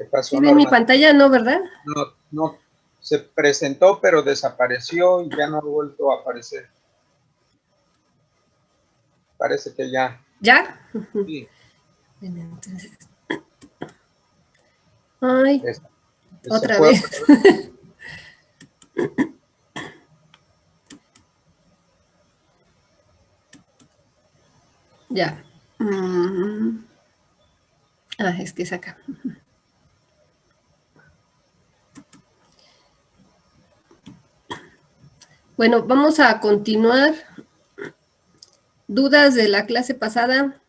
¿Qué pasó, ¿Sí ven mi Norma? pantalla? No, ¿verdad? No, se presentó, pero desapareció y ya no ha vuelto a aparecer. Parece que ya. ¿Ya? Sí. Entonces. Ay, otra vez. Ya. Es que es acá. Bueno, vamos a continuar. ¿Dudas de la clase pasada?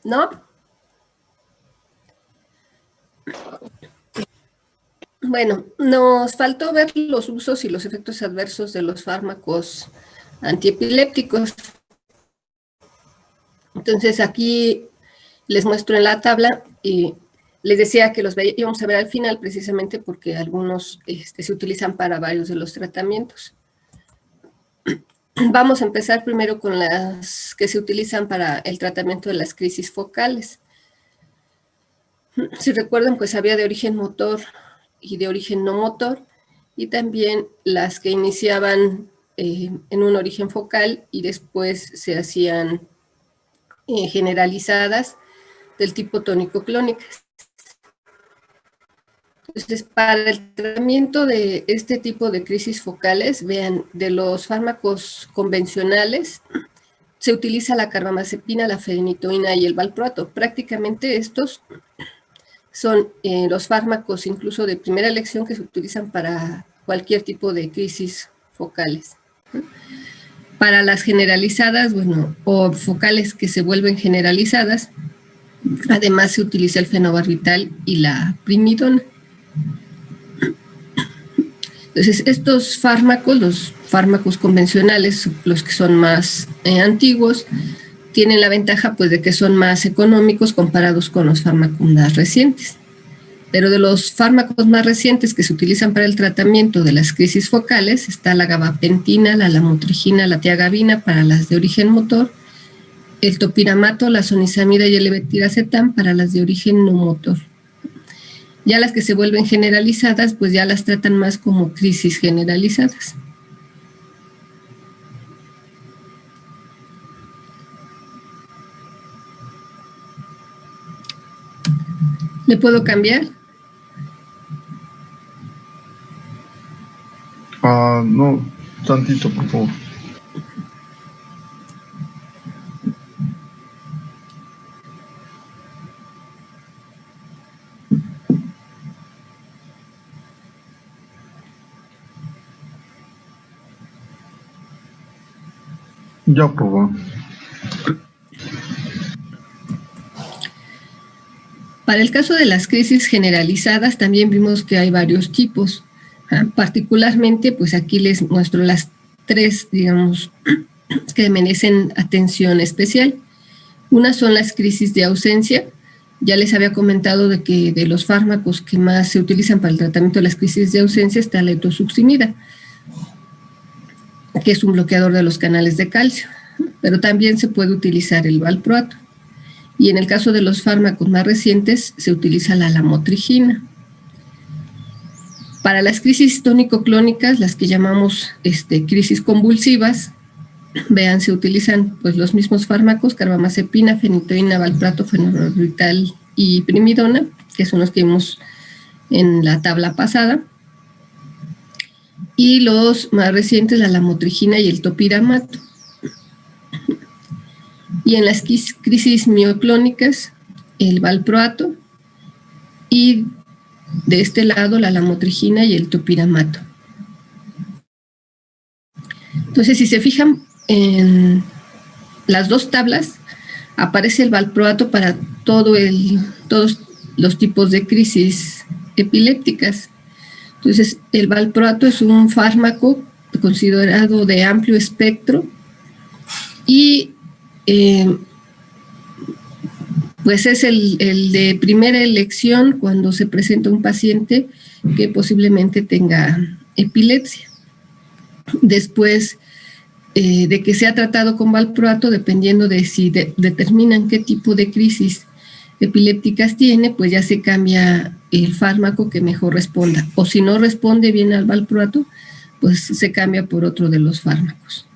¿No? Bueno, nos faltó ver los usos y los efectos adversos de los fármacos antiepilépticos. Entonces aquí les muestro en la tabla y les decía que los íbamos a ver al final precisamente porque algunos se utilizan para varios de los tratamientos. Vamos a empezar primero con las que se utilizan para el tratamiento de las crisis focales. Si recuerdan, pues había de origen motor y de origen no motor, y también las que iniciaban en un origen focal y después se hacían generalizadas del tipo tónico-clónicas. Entonces, para el tratamiento de este tipo de crisis focales, vean, de los fármacos convencionales, se utiliza la carbamazepina, la fenitoína y el valproato. Prácticamente estos son los fármacos incluso de primera elección que se utilizan para cualquier tipo de crisis focales. Para las generalizadas, bueno, o focales que se vuelven generalizadas, además se utiliza el fenobarbital y la primidona. Entonces, estos fármacos, los fármacos convencionales, los que son más antiguos, tienen la ventaja pues de que son más económicos comparados con los fármacos más recientes. Pero de los fármacos más recientes que se utilizan para el tratamiento de las crisis focales está la gabapentina, la lamotrigina, la tiagabina para las de origen motor, el topiramato, la sonizamida y el levetiracetam para las de origen no motor. Ya las que se vuelven generalizadas, pues ya las tratan más como crisis generalizadas. ¿Le puedo cambiar? No, tantito, por favor. Ya probó. Para el caso de las crisis generalizadas también vimos que hay varios tipos. Particularmente, pues aquí les muestro las tres, digamos, que merecen atención especial. Una son las crisis de ausencia. Ya les había comentado de que de los fármacos que más se utilizan para el tratamiento de las crisis de ausencia está la etosuximida, que es un bloqueador de los canales de calcio, pero también se puede utilizar el valproato. Y en el caso de los fármacos más recientes se utiliza la lamotrigina. Para las crisis tónico-clónicas, las que llamamos crisis convulsivas, vean, se utilizan pues los mismos fármacos, carbamazepina, fenitoína, valproato, fenobarbital y primidona, que son los que vimos en la tabla pasada. Y los más recientes, la lamotrigina y el topiramato. Y en las crisis mioclónicas, el valproato y de este lado la lamotrigina y el topiramato. Entonces, si se fijan en las dos tablas, aparece el valproato para todos los tipos de crisis epilépticas. Entonces, el valproato es un fármaco considerado de amplio espectro y pues es el de primera elección cuando se presenta un paciente que posiblemente tenga epilepsia. Después de que se ha tratado con valproato, dependiendo de si determinan qué tipo de crisis epilépticas tiene, pues ya se cambia el fármaco que mejor responda. O si no responde bien al valproato, pues se cambia por otro de los fármacos.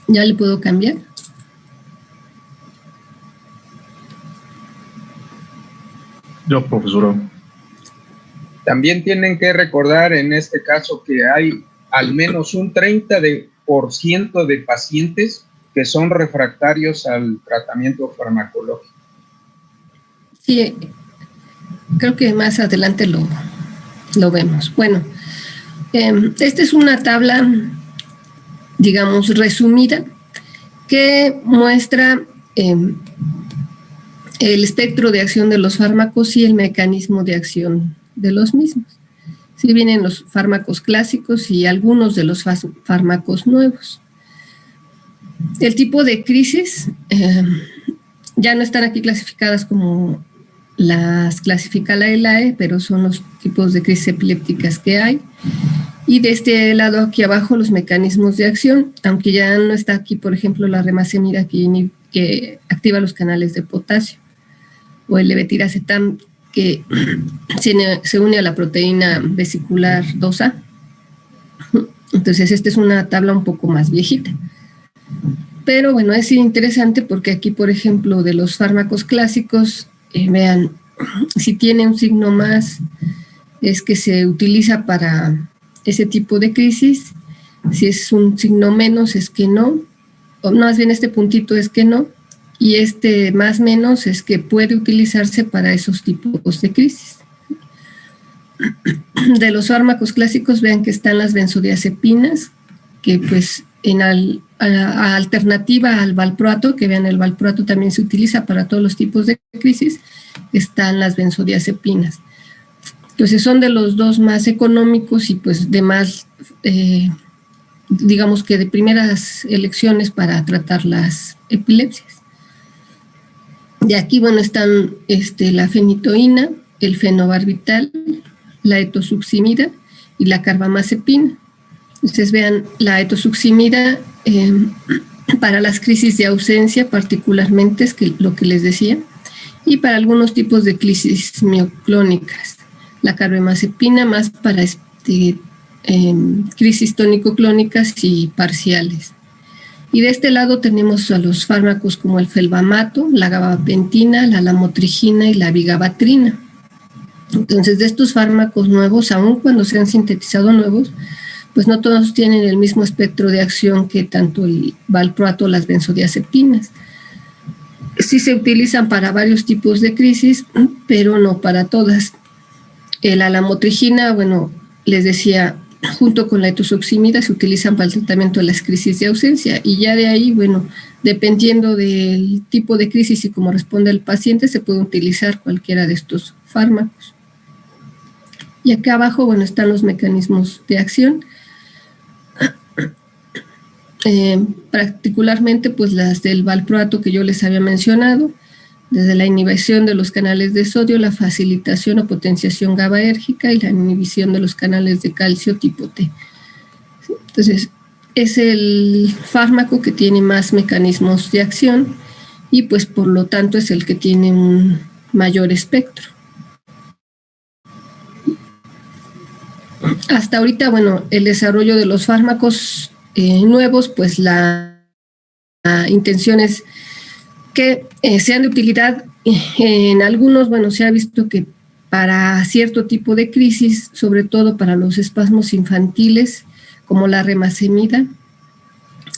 ¿Ya le puedo cambiar? Yo, profesora. También tienen que recordar en este caso que hay al menos un 30% de pacientes que son refractarios al tratamiento farmacológico. Sí, creo que más adelante lo vemos. Bueno, esta es una tabla, digamos, resumida, que muestra el espectro de acción de los fármacos y el mecanismo de acción de los mismos. Sí, vienen los fármacos clásicos y algunos de los fármacos nuevos. El tipo de crisis ya no están aquí clasificadas como las clasifica la ELAE, pero son los tipos de crisis epilépticas que hay. Y de este lado aquí abajo los mecanismos de acción, aunque ya no está aquí, por ejemplo, la remasemida que activa los canales de potasio, o el levetiracetam que se une a la proteína vesicular 2A. Entonces esta es una tabla un poco más viejita. Pero bueno, es interesante porque aquí, por ejemplo, de los fármacos clásicos, vean, si tiene un signo más, es que se utiliza para ese tipo de crisis. Si es un signo menos, es que no. O más bien este puntito es que no. Y este más menos es que puede utilizarse para esos tipos de crisis. De los fármacos clásicos, vean que están las benzodiazepinas, que pues en alternativa al valproato, que vean el valproato también se utiliza para todos los tipos de crisis, están las benzodiazepinas. Entonces son de los dos más económicos y pues de más, digamos que de primeras elecciones para tratar las epilepsias. De aquí, bueno, están la fenitoína, el fenobarbital, la etosuximida y la carbamazepina. Ustedes vean la etosuximida para las crisis de ausencia particularmente, es lo que les decía, y para algunos tipos de crisis mioclónicas. La carbamazepina más para crisis tónico-clónicas y parciales. Y de este lado tenemos a los fármacos como el felbamato, la gabapentina, la lamotrigina y la vigabatrina. Entonces, de estos fármacos nuevos, aun cuando se han sintetizado nuevos, pues no todos tienen el mismo espectro de acción que tanto el valproato o las benzodiazepinas. Sí se utilizan para varios tipos de crisis, pero no para todas. La lamotrigina, bueno, les decía, junto con la etosuximida se utilizan para el tratamiento de las crisis de ausencia y ya de ahí, bueno, dependiendo del tipo de crisis y cómo responde el paciente, se puede utilizar cualquiera de estos fármacos. Y acá abajo, bueno, están los mecanismos de acción. Particularmente, pues las del valproato que yo les había mencionado, desde la inhibición de los canales de sodio, la facilitación o potenciación GABAérgica y la inhibición de los canales de calcio tipo T. Entonces, es el fármaco que tiene más mecanismos de acción y pues por lo tanto es el que tiene un mayor espectro. Hasta ahorita, bueno, el desarrollo de los fármacos nuevos, pues la intención es que sean de utilidad. En algunos, bueno, se ha visto que para cierto tipo de crisis, sobre todo para los espasmos infantiles, como la remasemida,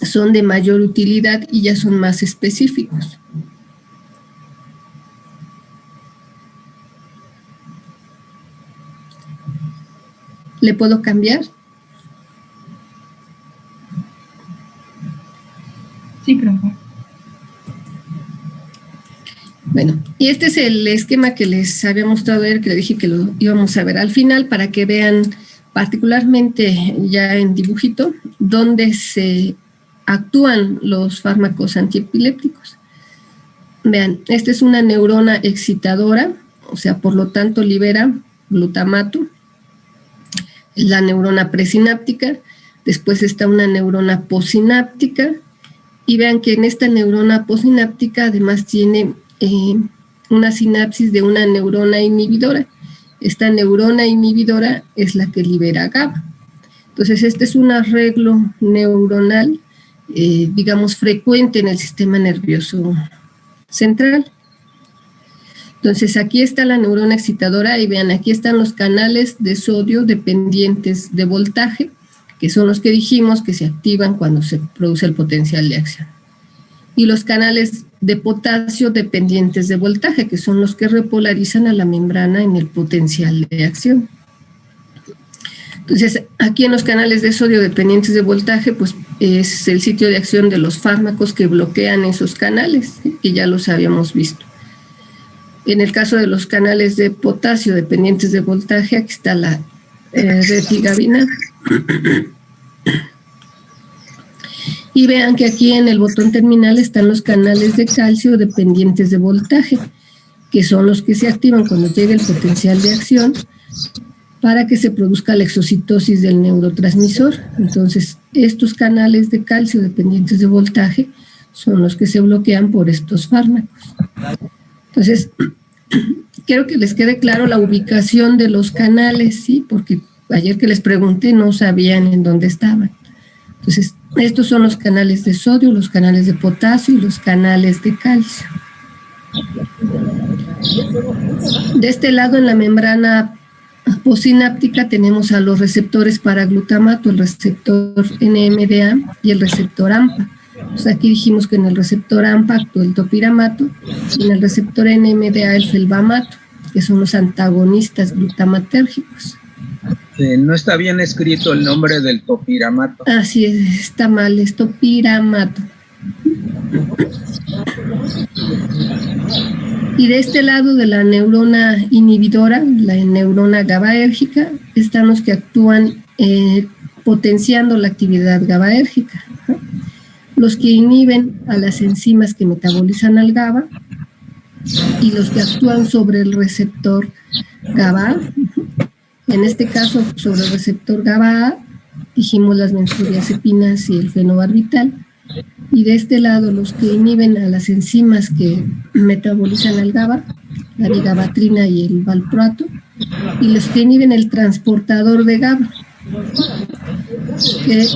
son de mayor utilidad y ya son más específicos. ¿Le puedo cambiar? Sí, profe. Bueno, y este es el esquema que les había mostrado ayer, que le dije que lo íbamos a ver al final, para que vean particularmente ya en dibujito dónde se actúan los fármacos antiepilépticos. Vean, esta es una neurona excitadora, o sea, por lo tanto libera glutamato, es la neurona presináptica. Después está una neurona posináptica, y vean que en esta neurona posináptica además tiene una sinapsis de una neurona inhibidora. Esta neurona inhibidora es la que libera GABA. Entonces, este es un arreglo neuronal, digamos, frecuente en el sistema nervioso central. Entonces, aquí está la neurona excitadora y vean, aquí están los canales de sodio dependientes de voltaje, que son los que dijimos que se activan cuando se produce el potencial de acción. Y los canales de potasio dependientes de voltaje, que son los que repolarizan a la membrana en el potencial de acción. Entonces, aquí en los canales de sodio dependientes de voltaje, pues es el sitio de acción de los fármacos que bloquean esos canales, que ya los habíamos visto. En el caso de los canales de potasio dependientes de voltaje, aquí está la retigabina. Y vean que aquí en el botón terminal están los canales de calcio dependientes de voltaje, que son los que se activan cuando llega el potencial de acción para que se produzca la exocitosis del neurotransmisor. Entonces, estos canales de calcio dependientes de voltaje son los que se bloquean por estos fármacos. Entonces, quiero que les quede claro la ubicación de los canales, ¿sí? Porque ayer que les pregunté no sabían en dónde estaban. Entonces, estos son los canales de sodio, los canales de potasio y los canales de calcio. De este lado, en la membrana posináptica, tenemos a los receptores para glutamato, el receptor NMDA y el receptor AMPA. O sea, aquí dijimos que en el receptor AMPA actúa el topiramato y en el receptor NMDA el felbamato, que son los antagonistas glutamatérgicos. No está bien escrito el nombre del topiramato. Así es, está mal, es topiramato. Y de este lado de la neurona inhibidora, la neurona GABAérgica, están los que actúan potenciando la actividad GABAérgica, ¿no? Los que inhiben a las enzimas que metabolizan al GABA y los que actúan sobre el receptor GABA. En este caso, sobre el receptor GABA, dijimos las benzodiazepinas y el fenobarbital. Y de este lado, los que inhiben a las enzimas que metabolizan al GABA, la vigabatrina y el valproato, y los que inhiben el transportador de GABA, que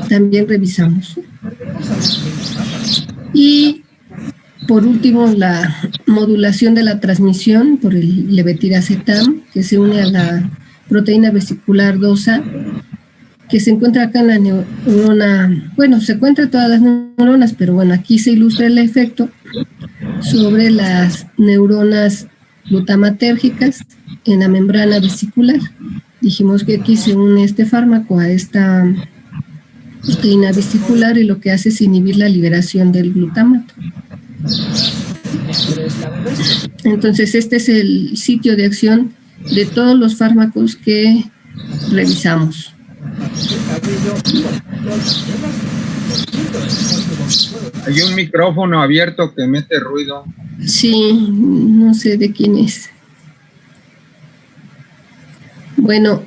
también revisamos. Y por último, la modulación de la transmisión por el levetiracetam, que se une a la proteína vesicular 2A, que se encuentra acá en la neurona, bueno, se encuentra en todas las neuronas, pero bueno, aquí se ilustra el efecto sobre las neuronas glutamatérgicas en la membrana vesicular. Dijimos que aquí se une este fármaco a esta proteína vesicular y lo que hace es inhibir la liberación del glutamato. Entonces, este es el sitio de acción de todos los fármacos que revisamos. Hay un micrófono abierto que mete ruido. Sí, no sé de quién es. Bueno,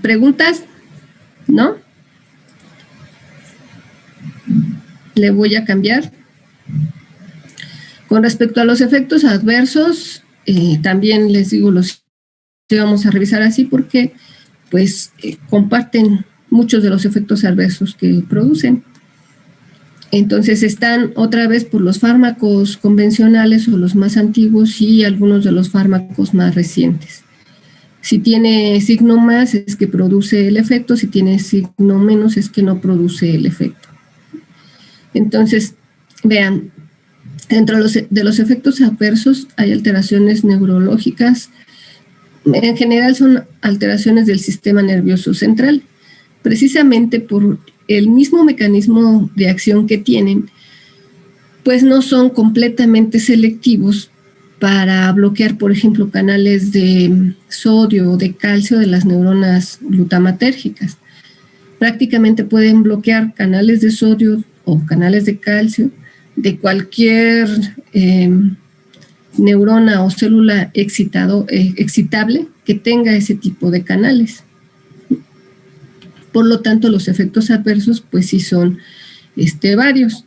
¿preguntas? ¿No? Le voy a cambiar. Con respecto a los efectos adversos, también les digo, los vamos a revisar así porque pues comparten muchos de los efectos adversos que producen. Entonces están otra vez por los fármacos convencionales o los más antiguos y algunos de los fármacos más recientes. Si tiene signo más es que produce el efecto, si tiene signo menos es que no produce el efecto. Entonces, vean, dentro de los efectos adversos hay alteraciones neurológicas. En general son alteraciones del sistema nervioso central, precisamente por el mismo mecanismo de acción que tienen, pues no son completamente selectivos para bloquear, por ejemplo, canales de sodio o de calcio de las neuronas glutamatérgicas. Prácticamente pueden bloquear canales de sodio o canales de calcio de cualquier neurona o célula excitable que tenga ese tipo de canales. Por lo tanto, los efectos adversos, pues sí son varios.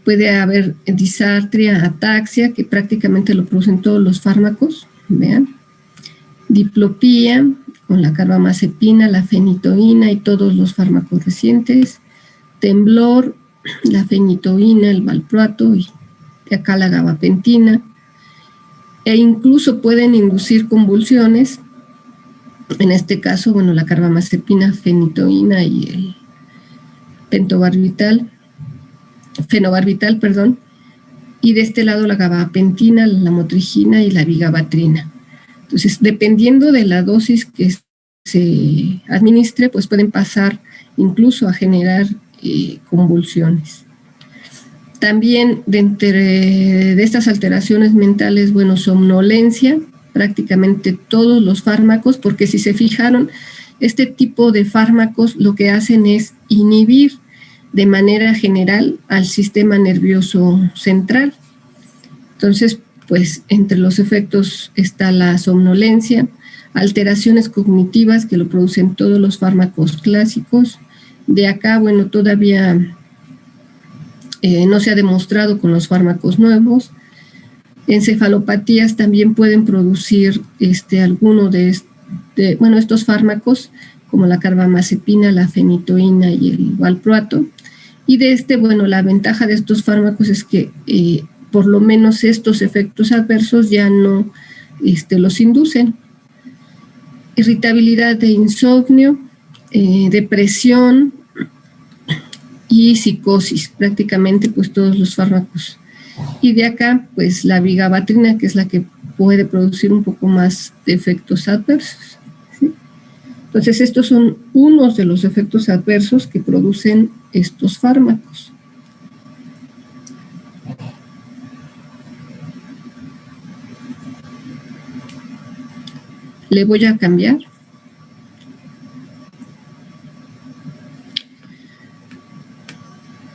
Puede haber disartria, ataxia, que prácticamente lo producen todos los fármacos, vean. Diplopía, con la carbamazepina, la fenitoína y todos los fármacos recientes. Temblor, la fenitoína, el valproato y acá la gabapentina. E incluso pueden inducir convulsiones. En este caso, bueno, la carbamazepina, fenitoína y el fenobarbital, y de este lado la gabapentina, la lamotrigina y la vigabatrina. Entonces, dependiendo de la dosis que se administre, pues pueden pasar incluso a generar convulsiones. También de estas alteraciones mentales, bueno, somnolencia, prácticamente todos los fármacos, porque si se fijaron, este tipo de fármacos lo que hacen es inhibir de manera general al sistema nervioso central. Entonces, pues entre los efectos está la somnolencia, alteraciones cognitivas que lo producen todos los fármacos clásicos. De acá, bueno, todavía no se ha demostrado con los fármacos nuevos. Encefalopatías también pueden producir alguno de estos fármacos, como la carbamazepina, la fenitoína y el valproato. Y bueno, la ventaja de estos fármacos es que por lo menos estos efectos adversos ya no los inducen. Irritabilidad de insomnio, depresión y psicosis, prácticamente pues todos los fármacos. Y de acá, pues la vigabatrina, que es la que puede producir un poco más de efectos adversos, ¿sí? Entonces, estos son unos de los efectos adversos que producen estos fármacos. Le voy a cambiar.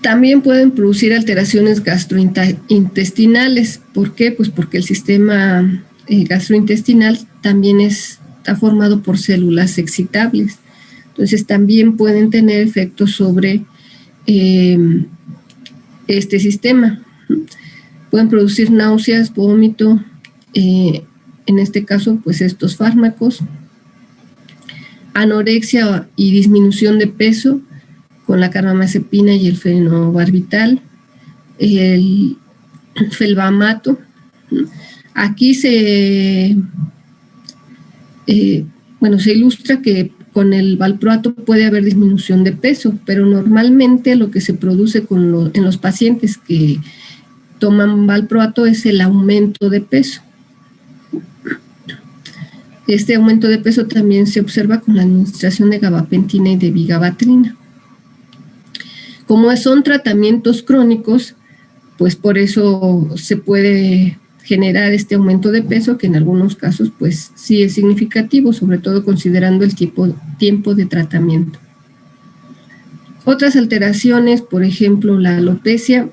También pueden producir alteraciones gastrointestinales. ¿Por qué? Pues porque el sistema gastrointestinal también está formado por células excitables. Entonces también pueden tener efectos sobre este sistema. Pueden producir náuseas, vómito, en este caso pues estos fármacos. Anorexia y disminución de peso con la carbamazepina y el fenobarbital, el felbamato. Aquí se ilustra que con el valproato puede haber disminución de peso, pero normalmente lo que se produce en los pacientes que toman valproato es el aumento de peso. Este aumento de peso también se observa con la administración de gabapentina y de vigabatrina. Como son tratamientos crónicos, pues por eso se puede generar este aumento de peso, que en algunos casos pues sí es significativo, sobre todo considerando el tiempo de tratamiento. Otras alteraciones, por ejemplo, la alopecia,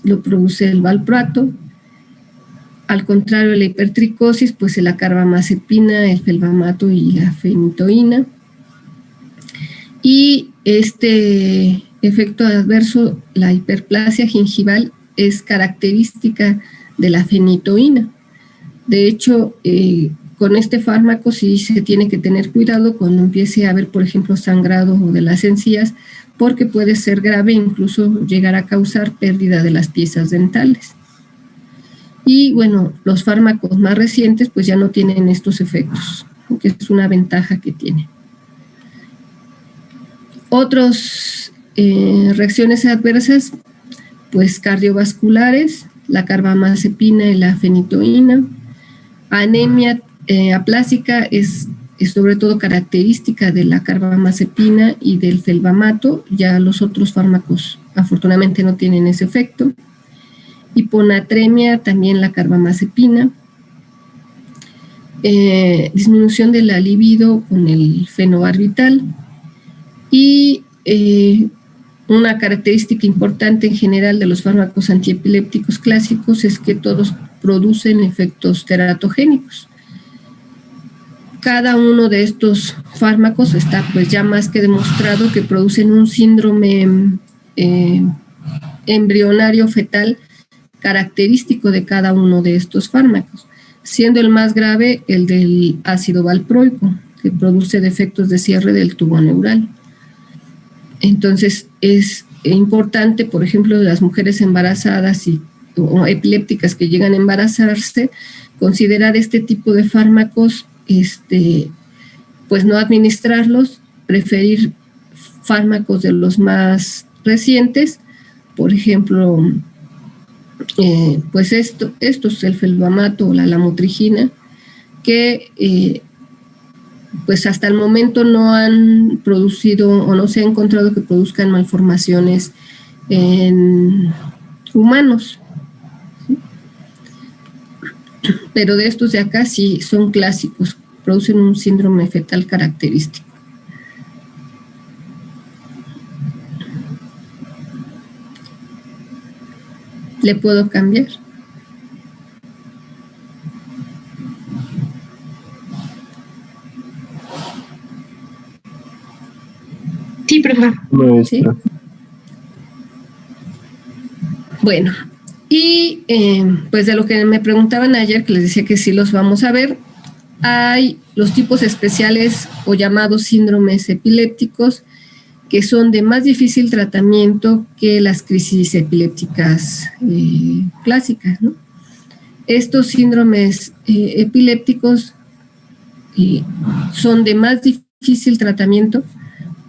lo produce el valproato. Al contrario de la hipertricosis, pues la carbamazepina, el felbamato y la fenitoína. Y este efecto adverso, la hiperplasia gingival, es característica de la fenitoína. De hecho, con este fármaco sí se tiene que tener cuidado cuando empiece a haber, por ejemplo, sangrado de las encías, porque puede ser grave, incluso llegar a causar pérdida de las piezas dentales. Y bueno, los fármacos más recientes pues ya no tienen estos efectos, que es una ventaja que tienen. Otras reacciones adversas, pues cardiovasculares, la carbamazepina y la fenitoína. Anemia aplásica es es sobre todo característica de la carbamazepina y del felbamato. Ya los otros fármacos afortunadamente no tienen ese efecto. Hiponatremia, también la carbamazepina. Disminución de la libido con el fenobarbital. Y una característica importante en general de los fármacos antiepilépticos clásicos es que todos producen efectos teratogénicos. Cada uno de estos fármacos está pues ya más que demostrado que producen un síndrome embrionario fetal característico de cada uno de estos fármacos, siendo el más grave el del ácido valproico, que produce defectos de cierre del tubo neural. Entonces es importante, por ejemplo, de las mujeres embarazadas o epilépticas que llegan a embarazarse, considerar este tipo de fármacos, pues no administrarlos, preferir fármacos de los más recientes, por ejemplo, pues estos, el felbamato o la lamotrigina, que pues hasta el momento no han producido o no se ha encontrado que produzcan malformaciones en humanos. Pero de estos de acá sí son clásicos, producen un síndrome fetal característico. ¿Le puedo cambiar? Sí, profe. ¿Sí? Bueno, y pues de lo que me preguntaban ayer, que les decía que sí los vamos a ver, hay los tipos especiales o llamados síndromes epilépticos, que son de más difícil tratamiento que las crisis epilépticas clásicas, ¿no? Estos síndromes epilépticos son de más difícil tratamiento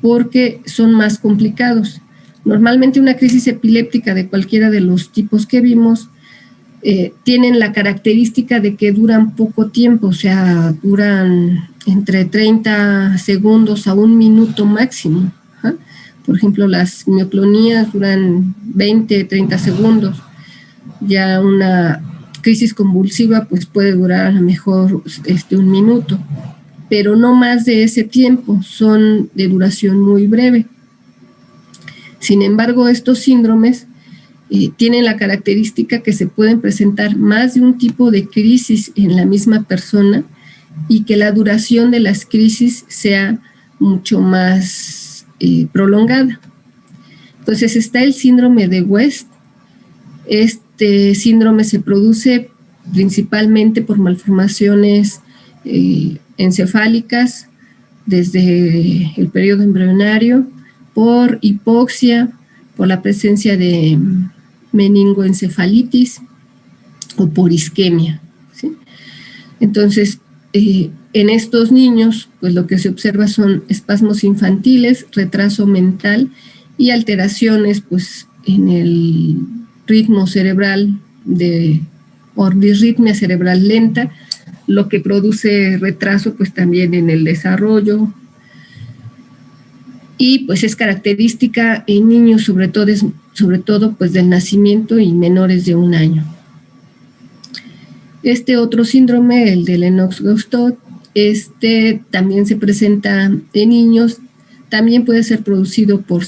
porque son más complicados. Normalmente una crisis epiléptica de cualquiera de los tipos que vimos tienen la característica de que duran poco tiempo, o sea, duran entre 30 segundos a 1 minuto máximo. Por ejemplo, las mioclonías duran 20, 30 segundos. Ya una crisis convulsiva pues puede durar a lo mejor 1 minuto, pero no más de ese tiempo, son de duración muy breve. Sin embargo, estos síndromes tienen la característica que se pueden presentar más de un tipo de crisis en la misma persona y que la duración de las crisis sea mucho más prolongada. Entonces está el síndrome de West. Este síndrome se produce principalmente por malformaciones encefálicas desde el periodo embrionario, por hipoxia, por la presencia de meningoencefalitis o por isquemia, ¿sí? Entonces, en estos niños, pues lo que se observa son espasmos infantiles, retraso mental y alteraciones pues en el ritmo cerebral o disritmia cerebral lenta, lo que produce retraso pues también en el desarrollo. Y pues es característica en niños sobre todo pues del nacimiento y menores de 1 año. Este otro síndrome, el de Lennox-Gastaut, también se presenta en niños, también puede ser producido por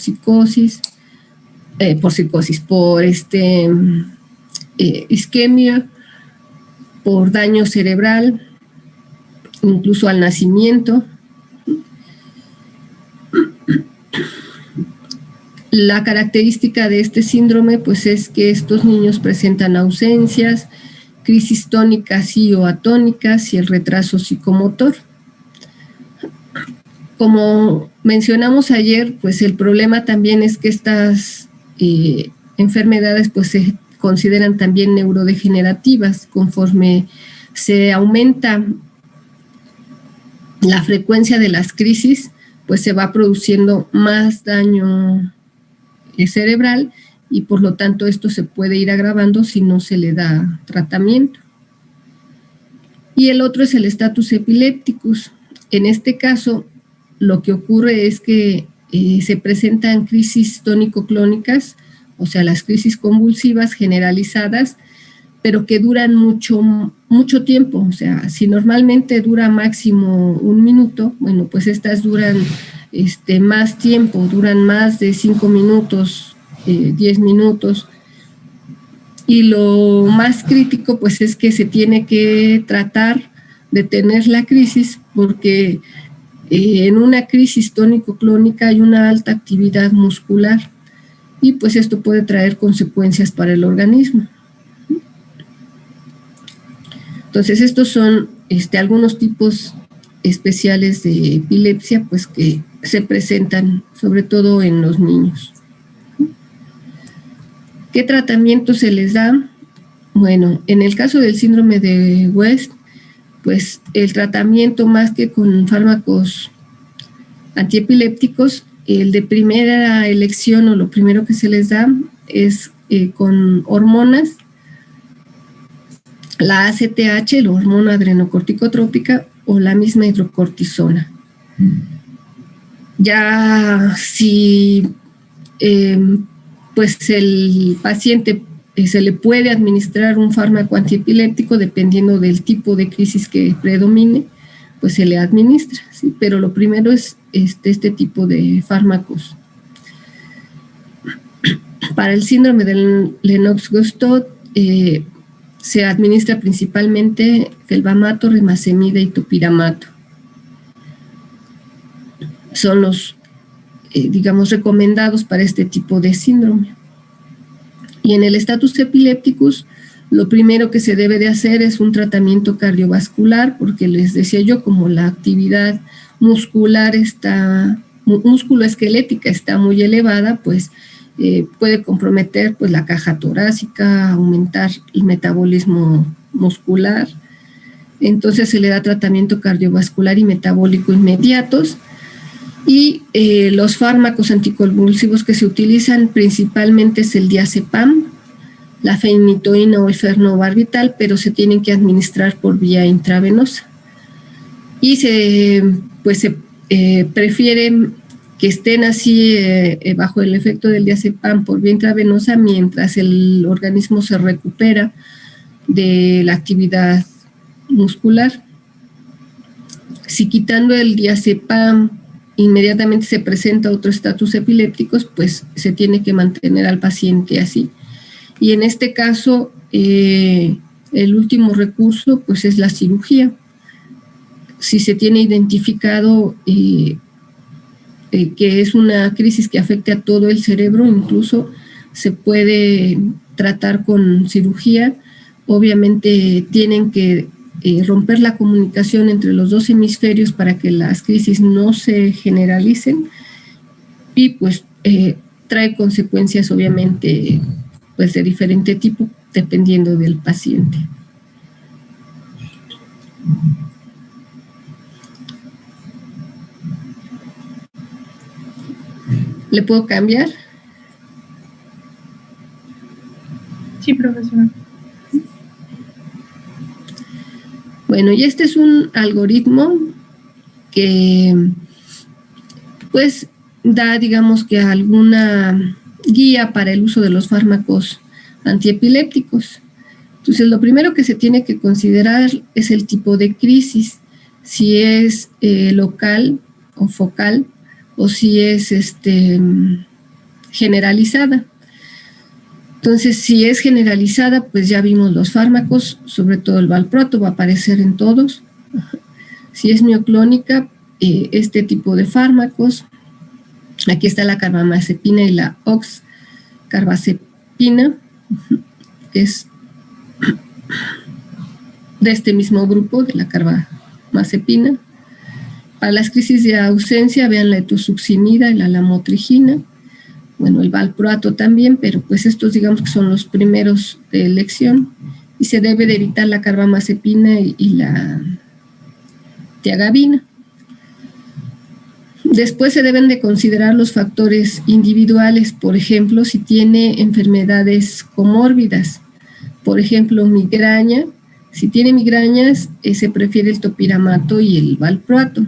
isquemia, por daño cerebral, incluso al nacimiento. La característica de este síndrome pues es que estos niños presentan ausencias, crisis tónicas y o atónicas y el retraso psicomotor. Como mencionamos ayer, pues el problema también es que estas enfermedades pues se consideran también neurodegenerativas. Conforme se aumenta la frecuencia de las crisis, pues se va produciendo más daño cerebral y por lo tanto esto se puede ir agravando si no se le da tratamiento. Y el otro es el status epilepticus. en este caso, lo que ocurre es que se presentan crisis tónico-clónicas, o sea, las crisis convulsivas generalizadas, pero que duran mucho tiempo. O sea, si normalmente dura máximo 1 minuto, bueno, pues estas duran más tiempo, duran más de 5 minutos, 10 minutos. Y lo más crítico, pues, es que se tiene que tratar de detener la crisis, porque en una crisis tónico-clónica hay una alta actividad muscular y pues esto puede traer consecuencias para el organismo. Entonces, estos son algunos tipos especiales de epilepsia, pues que se presentan sobre todo en los niños. ¿Qué tratamiento se les da? Bueno, en el caso del síndrome de West, pues el tratamiento, más que con fármacos antiepilépticos, el de primera elección o lo primero que se les da es con hormonas, la ACTH, la hormona adrenocorticotrópica, o la misma hidrocortisona. Ya si pues el paciente se le puede administrar un fármaco antiepiléptico, dependiendo del tipo de crisis que predomine, pues se le administra, ¿sí? Pero lo primero es este tipo de fármacos. Para el síndrome del Lennox-Gastaut se administra principalmente felbamato, rimacemida y topiramato. Son los, digamos, recomendados para este tipo de síndrome. Y en el status epilépticus, lo primero que se debe de hacer es un tratamiento cardiovascular, porque les decía yo, como la actividad muscular musculoesquelética está muy elevada, pues puede comprometer pues la caja torácica, aumentar el metabolismo muscular. Entonces se le da tratamiento cardiovascular y metabólico inmediatos. Y los fármacos anticonvulsivos que se utilizan principalmente es el diazepam, la fenitoína o el fenobarbital, pero se tienen que administrar por vía intravenosa. Y se prefiere que estén así bajo el efecto del diazepam por vía intravenosa mientras el organismo se recupera de la actividad muscular. Si quitando el diazepam inmediatamente se presenta otro estatus epilépticos, pues se tiene que mantener al paciente así. Y en este caso, el último recurso pues es la cirugía. Si se tiene identificado que es una crisis que afecte a todo el cerebro, incluso se puede tratar con cirugía. Obviamente tienen que romper la comunicación entre los dos hemisferios para que las crisis no se generalicen, y pues trae consecuencias obviamente pues de diferente tipo dependiendo del paciente. ¿Le puedo cambiar? Sí, profesora. Bueno, y este es un algoritmo que pues da, digamos, que alguna guía para el uso de los fármacos antiepilépticos. Entonces, lo primero que se tiene que considerar es el tipo de crisis, si es local o focal, o si es generalizada. Entonces, si es generalizada, pues ya vimos los fármacos, sobre todo el valproato va a aparecer en todos. Si es mioclónica, este tipo de fármacos. Aquí está la carbamazepina y la oxcarbazepina, que es de este mismo grupo, de la carbamazepina. Para las crisis de ausencia, vean la etosuximida y la lamotrigina. Bueno, el valproato también, pero pues estos digamos que son los primeros de elección, y se debe de evitar la carbamazepina y la tiagabina. Después se deben de considerar los factores individuales, por ejemplo, si tiene enfermedades comórbidas, por ejemplo, migraña, Si tiene migrañas, se prefiere el topiramato y el valproato.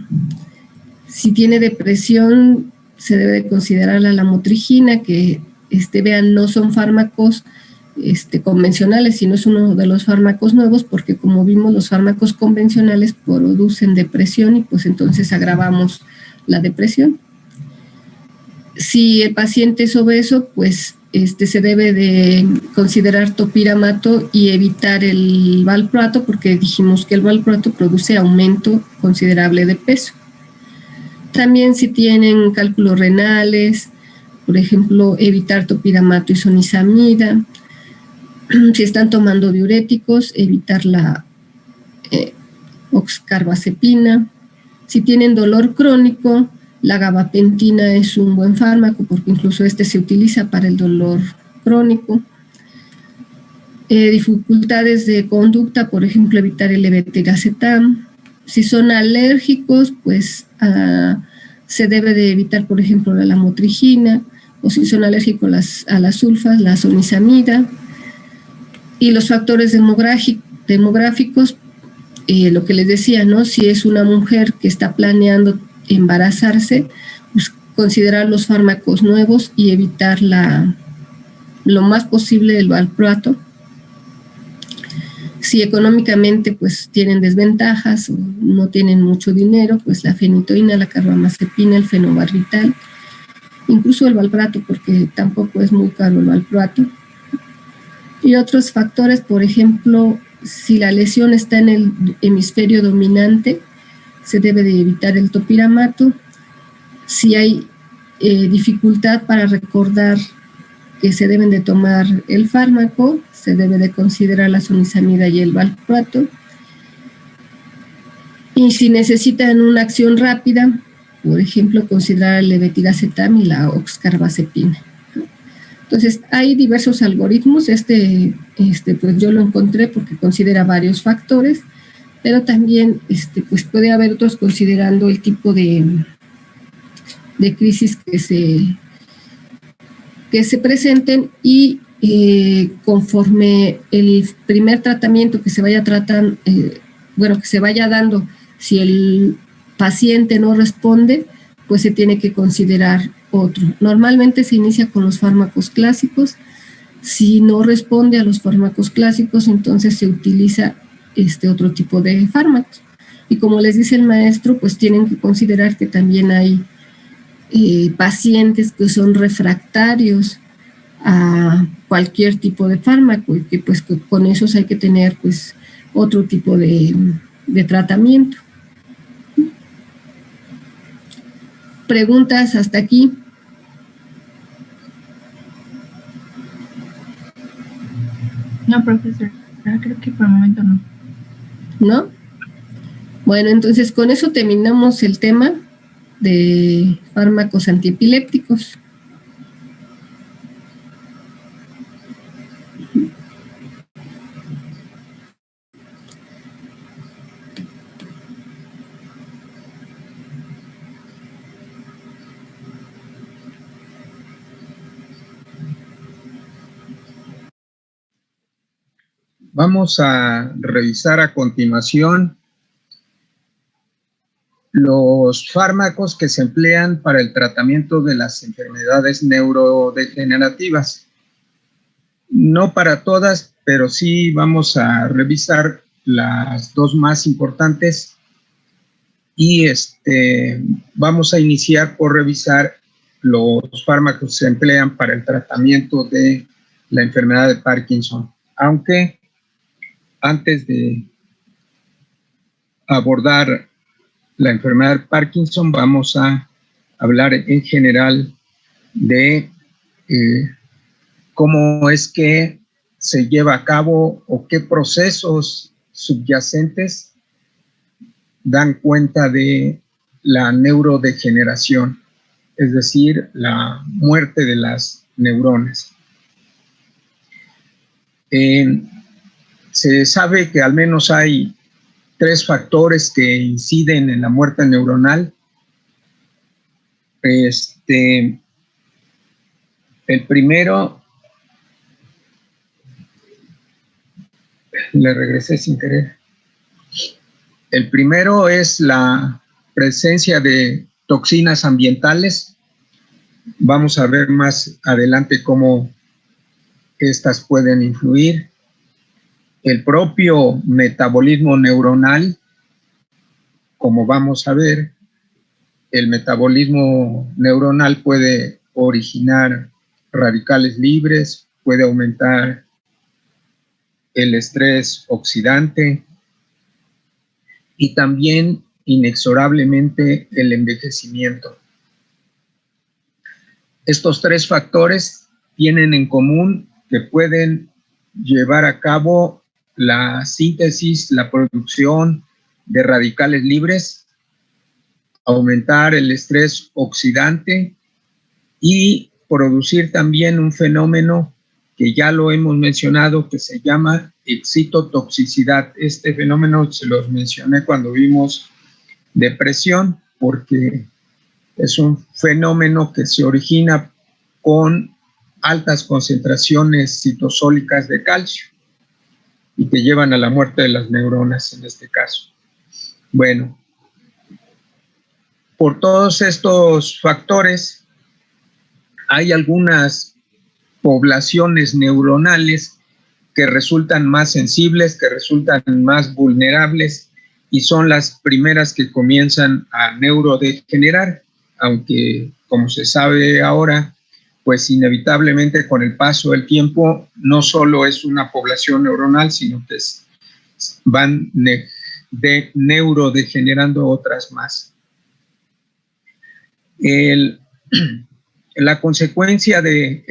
Si tiene depresión, se debe de considerar la lamotrigina, que vean, no son fármacos convencionales, sino es uno de los fármacos nuevos, porque como vimos, los fármacos convencionales producen depresión y pues entonces agravamos la depresión. Si el paciente es obeso, pues se debe de considerar topiramato y evitar el valproato, porque dijimos que el valproato produce aumento considerable de peso. También si tienen cálculos renales, por ejemplo, evitar topiramato y sonizamida. Si están tomando diuréticos, evitar la oxcarbazepina. Si tienen dolor crónico, la gabapentina es un buen fármaco porque incluso se utiliza para el dolor crónico. Dificultades de conducta, por ejemplo, evitar el levetiracetam. Si son alérgicos, pues se debe de evitar, por ejemplo, la lamotrigina, o si son alérgicos a las sulfas, la sonizamida. Y los factores demográficos, lo que les decía, ¿no? Si es una mujer que está planeando embarazarse, pues considerar los fármacos nuevos y evitar lo más posible el valproato. Si económicamente pues tienen desventajas o no tienen mucho dinero, pues la fenitoína, la carbamazepina, el fenobarbital, incluso el valproato, porque tampoco es muy caro el valproato. Y otros factores, por ejemplo, si la lesión está en el hemisferio dominante, se debe de evitar el topiramato. Si hay dificultad para recordar que se deben de tomar el fármaco, se debe de considerar la sonizamida y el valproato. Y si necesitan una acción rápida, por ejemplo, considerar el levetiracetam y la oxcarbazepina. Entonces, hay diversos algoritmos. Pues yo lo encontré porque considera varios factores, pero también pues puede haber otros considerando el tipo de crisis que se presenten y conforme el primer tratamiento que se vaya tratando, que se vaya dando, si el paciente no responde, pues se tiene que considerar otro. Normalmente se inicia con los fármacos clásicos. Si no responde a los fármacos clásicos, entonces se utiliza otro tipo de fármacos. Y como les dice el maestro, pues tienen que considerar que también hay pacientes que son refractarios a cualquier tipo de fármaco y que pues con esos hay que tener pues otro tipo de tratamiento. ¿Preguntas hasta aquí? No, profesor. Creo que por el momento no. ¿No? Bueno, entonces con eso terminamos el tema de fármacos antiepilépticos. Vamos a revisar a continuación los fármacos que se emplean para el tratamiento de las enfermedades neurodegenerativas. No para todas, pero sí vamos a revisar las dos más importantes y vamos a iniciar por revisar los fármacos que se emplean para el tratamiento de la enfermedad de Parkinson. Aunque antes de abordar la enfermedad de Parkinson, vamos a hablar en general de cómo es que se lleva a cabo o qué procesos subyacentes dan cuenta de la neurodegeneración, es decir, la muerte de las neuronas. Se sabe que al menos hay 3 factores que inciden en la muerte neuronal. El primero, le regresé sin querer. El primero es la presencia de toxinas ambientales. Vamos a ver más adelante cómo estas pueden influir. El propio metabolismo neuronal, como vamos a ver, el metabolismo neuronal puede originar radicales libres, puede aumentar el estrés oxidante y también inexorablemente el envejecimiento. Estos tres factores tienen en común que pueden llevar a cabo la síntesis, la producción de radicales libres, aumentar el estrés oxidante y producir también un fenómeno que ya lo hemos mencionado, que se llama excitotoxicidad. Este fenómeno se los mencioné cuando vimos depresión, porque es un fenómeno que se origina con altas concentraciones citosólicas de calcio y que llevan a la muerte de las neuronas en este caso. Bueno, por todos estos factores, hay algunas poblaciones neuronales que resultan más sensibles, que resultan más vulnerables y son las primeras que comienzan a neurodegenerar, aunque como se sabe ahora, pues inevitablemente con el paso del tiempo no solo es una población neuronal, sino que van neurodegenerando otras más. La consecuencia de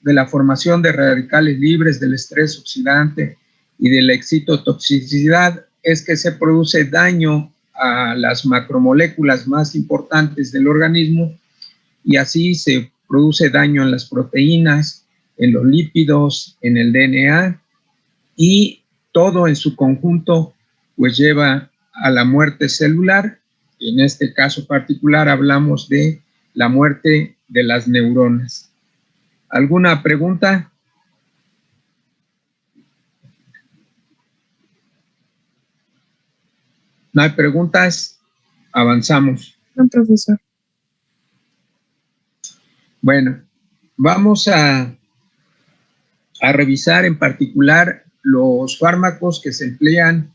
la formación de radicales libres, del estrés oxidante y de la excitotoxicidad es que se produce daño a las macromoléculas más importantes del organismo y así se produce daño en las proteínas, en los lípidos, en el DNA y todo en su conjunto pues lleva a la muerte celular. En este caso particular hablamos de la muerte de las neuronas. ¿Alguna pregunta? ¿No hay preguntas? Avanzamos. No, profesor. Bueno, vamos a revisar en particular los fármacos que se emplean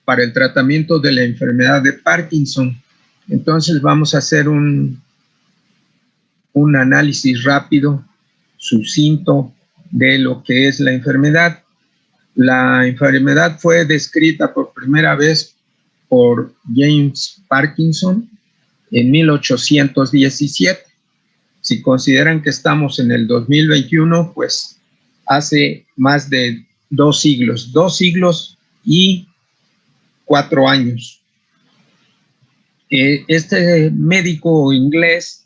para el tratamiento de la enfermedad de Parkinson. Entonces vamos a hacer un análisis rápido, sucinto, de lo que es la enfermedad. La enfermedad fue descrita por primera vez por James Parkinson en 1817. Si consideran que estamos en el 2021, pues hace más de 2 siglos y 4 años. Este médico inglés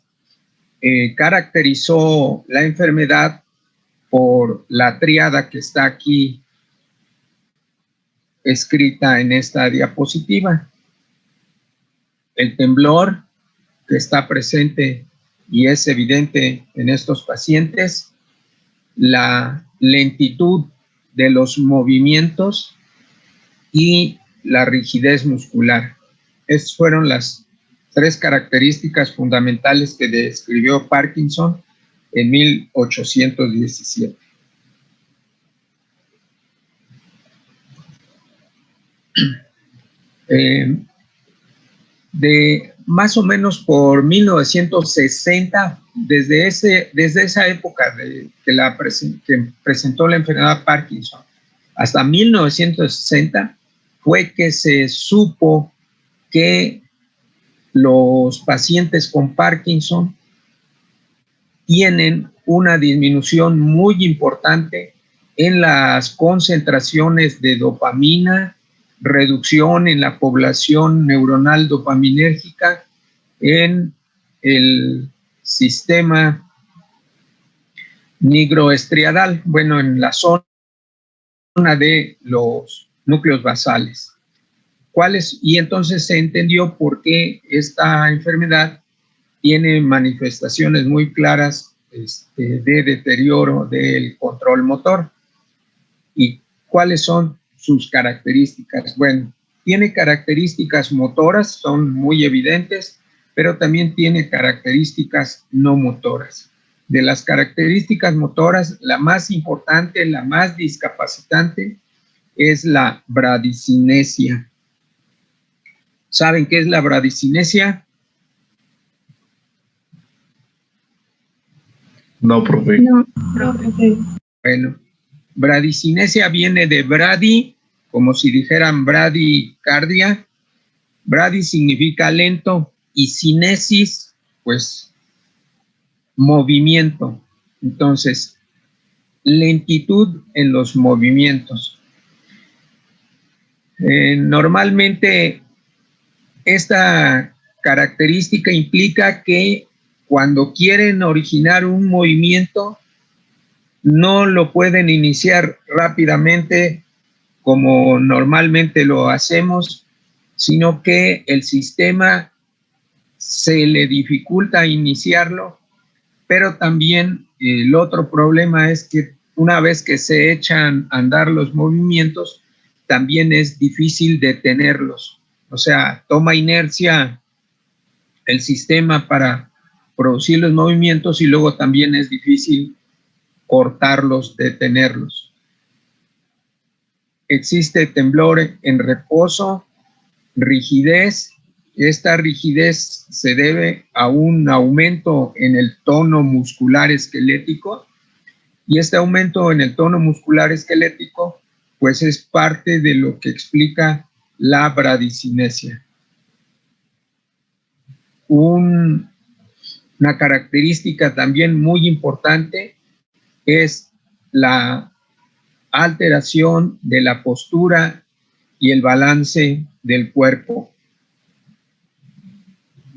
caracterizó la enfermedad por la tríada que está aquí escrita en esta diapositiva. El temblor que está presente y es evidente en estos pacientes, la lentitud de los movimientos y la rigidez muscular. Estas fueron las 3 características fundamentales que describió Parkinson en 1817. De más o menos por 1960, desde esa época que presentó la enfermedad Parkinson, hasta 1960 fue que se supo que los pacientes con Parkinson tienen una disminución muy importante en las concentraciones de dopamina, reducción en la población neuronal dopaminérgica, en el sistema nigroestriadal, bueno, en la zona de los núcleos basales. Y entonces se entendió por qué esta enfermedad tiene manifestaciones muy claras de deterioro del control motor. Y ¿Cuáles son sus características? Bueno, tiene características motoras, son muy evidentes, pero también tiene características no motoras. De las características motoras, la más importante, la más discapacitante, es la bradicinesia. ¿Saben qué es la bradicinesia? No, profe. No, profe. Bueno, bradicinesia viene de brady, como si dijeran bradicardia. Brady significa lento y cinesis, pues movimiento. Entonces, lentitud en los movimientos. Normalmente esta característica implica que cuando quieren originar un movimiento no lo pueden iniciar rápidamente como normalmente lo hacemos, sino que el sistema se le dificulta iniciarlo, pero también el otro problema es que una vez que se echan a andar los movimientos, también es difícil detenerlos. O sea, toma inercia el sistema para producir los movimientos y luego también es difícil cortarlos, detenerlos. Existe temblor en reposo, rigidez. Esta rigidez se debe a un aumento en el tono muscular esquelético y este aumento en el tono muscular esquelético pues es parte de lo que explica la bradicinesia. Una característica también muy importante es la alteración de la postura y el balance del cuerpo.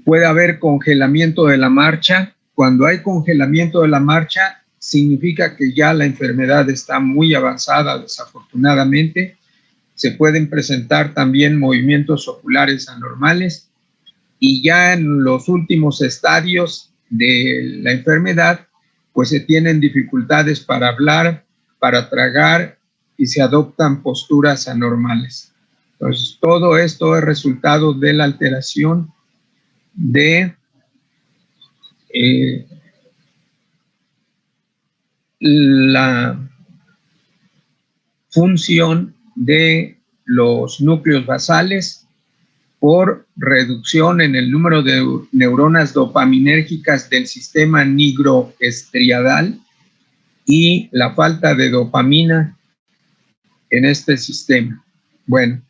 Puede haber congelamiento de la marcha. Cuando hay congelamiento de la marcha, significa que ya la enfermedad está muy avanzada, desafortunadamente. Se pueden presentar también movimientos oculares anormales y ya en los últimos estadios de la enfermedad, pues se tienen dificultades para hablar, para tragar y se adoptan posturas anormales. Entonces, todo esto es resultado de la alteración de la función de los núcleos basales por reducción en el número de neuronas dopaminérgicas del sistema nigroestriadal y la falta de dopamina en este sistema. Bueno,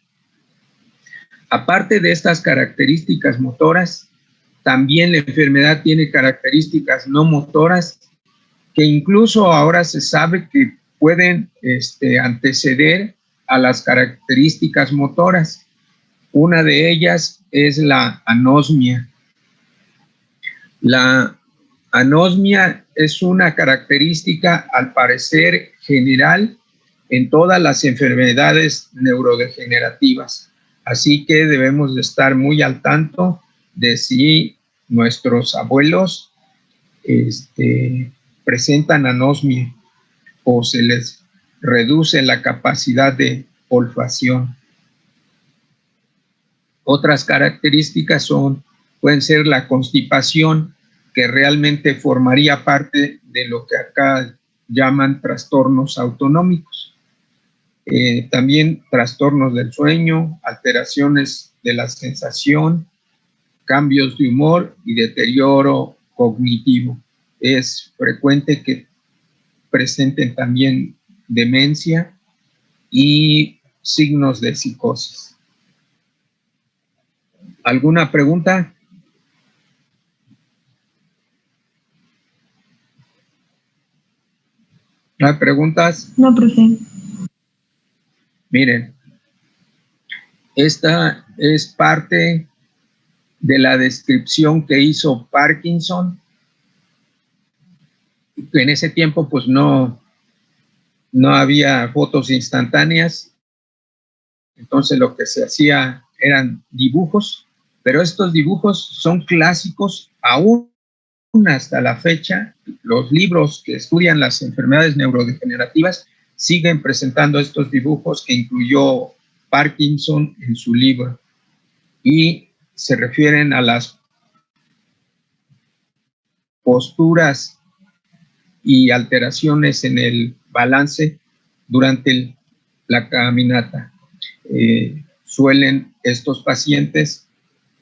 aparte de estas características motoras, también la enfermedad tiene características no motoras que incluso ahora se sabe que pueden anteceder a las características motoras. Una de ellas es la anosmia. La anosmia es una característica, al parecer, general en todas las enfermedades neurodegenerativas. Así que debemos de estar muy al tanto de si nuestros abuelos presentan anosmia o se les reduce la capacidad de olfacción. Otras características pueden ser la constipación, que realmente formaría parte de lo que acá llaman trastornos autonómicos. También trastornos del sueño, alteraciones de la sensación, cambios de humor y deterioro cognitivo. Es frecuente que presenten también demencia y signos de psicosis. ¿Alguna pregunta? ¿No hay preguntas? No, profe. Miren, esta es parte de la descripción que hizo Parkinson. En ese tiempo, pues no había fotos instantáneas, entonces lo que se hacía eran dibujos, pero estos dibujos son clásicos aún hasta la fecha. Los libros que estudian las enfermedades neurodegenerativas siguen presentando estos dibujos que incluyó Parkinson en su libro y se refieren a las posturas y alteraciones en el balance durante la caminata. Suelen estos pacientes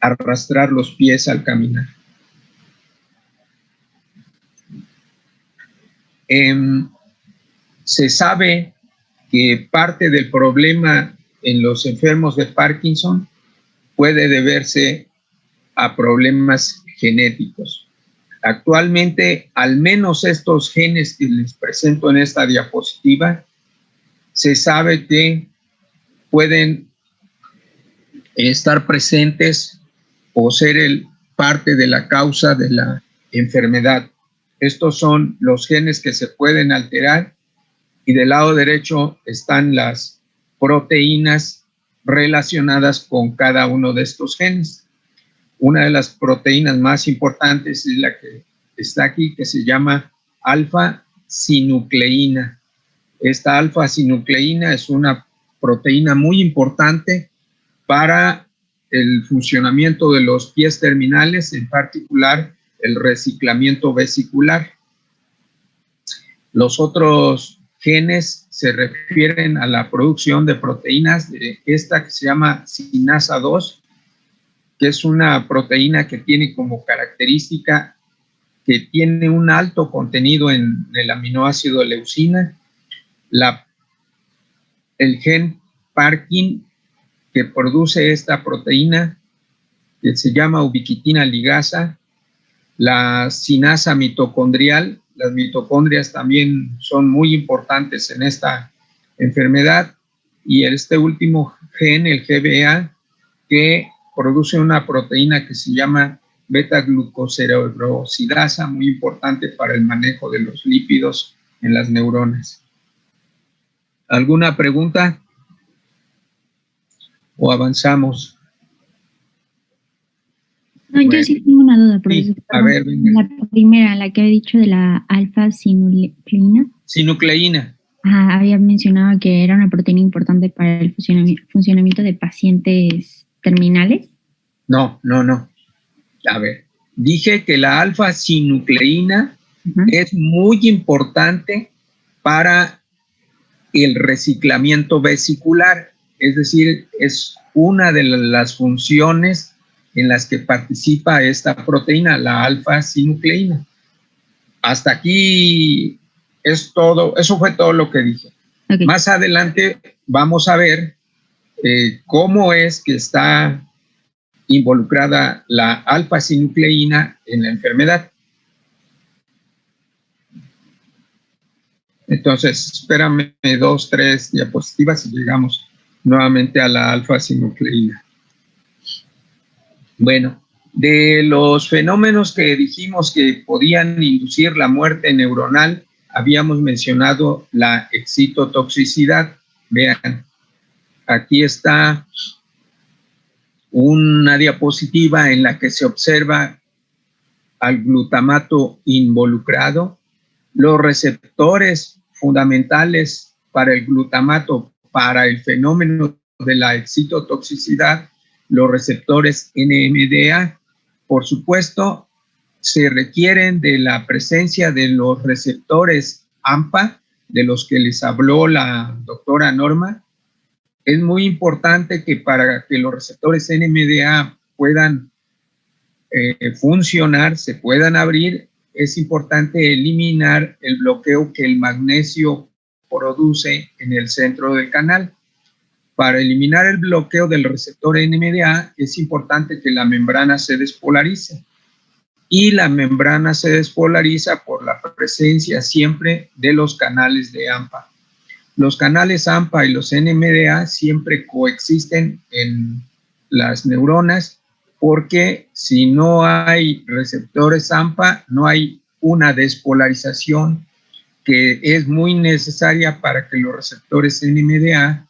arrastrar los pies al caminar. Se sabe que parte del problema en los enfermos de Parkinson puede deberse a problemas genéticos. Actualmente, al menos estos genes que les presento en esta diapositiva, se sabe que pueden estar presentes o ser parte de la causa de la enfermedad. Estos son los genes que se pueden alterar y del lado derecho están las proteínas relacionadas con cada uno de estos genes. Una de las proteínas más importantes es la que está aquí, que se llama alfa-sinucleína. Esta alfa-sinucleína es una proteína muy importante para el funcionamiento de los pies terminales, en particular el reciclamiento vesicular. Los otros genes se refieren a la producción de proteínas de esta que se llama sinasa 2, que es una proteína que tiene como característica que tiene un alto contenido en el aminoácido leucina. El gen Parkin que produce esta proteína, que se llama ubiquitina ligasa, la sinasa mitocondrial. Las mitocondrias también son muy importantes en esta enfermedad, y este último gen, el GBA, que produce una proteína que se llama beta-glucocerebrosidasa, muy importante para el manejo de los lípidos en las neuronas. ¿Alguna pregunta? ¿O avanzamos? No, bueno, yo sí tengo una duda, profesor. Sí, a ver, venga. La primera, la que había dicho de la alfa-sinucleína. Sinucleína. Había mencionado que era una proteína importante para el funcionamiento de pacientes terminales. No. A ver, dije que la alfa-sinucleína es muy importante para el reciclamiento vesicular, es decir, es una de las funciones en las que participa esta proteína, la alfa-sinucleína. Hasta aquí es todo, eso fue todo lo que dije. Okay. Más adelante vamos a ver cómo es que está involucrada la alfa-sinucleína en la enfermedad. Entonces, espérame 2, 3 diapositivas y llegamos nuevamente a la alfa-sinucleína. Bueno, de los fenómenos que dijimos que podían inducir la muerte neuronal, habíamos mencionado la excitotoxicidad. Vean, aquí está una diapositiva en la que se observa al glutamato involucrado. Los receptores fundamentales para el glutamato, para el fenómeno de la excitotoxicidad, los receptores NMDA, por supuesto, se requieren de la presencia de los receptores AMPA, de los que les habló la doctora Norma. Es muy importante que para que los receptores NMDA puedan funcionar, se puedan abrir, es importante eliminar el bloqueo que el magnesio produce en el centro del canal. Para eliminar el bloqueo del receptor NMDA es importante que la membrana se despolarice, y la membrana se despolariza por la presencia siempre de los canales de AMPA. Los canales AMPA y los NMDA siempre coexisten en las neuronas, porque si no hay receptores AMPA, no hay una despolarización que es muy necesaria para que los receptores NMDA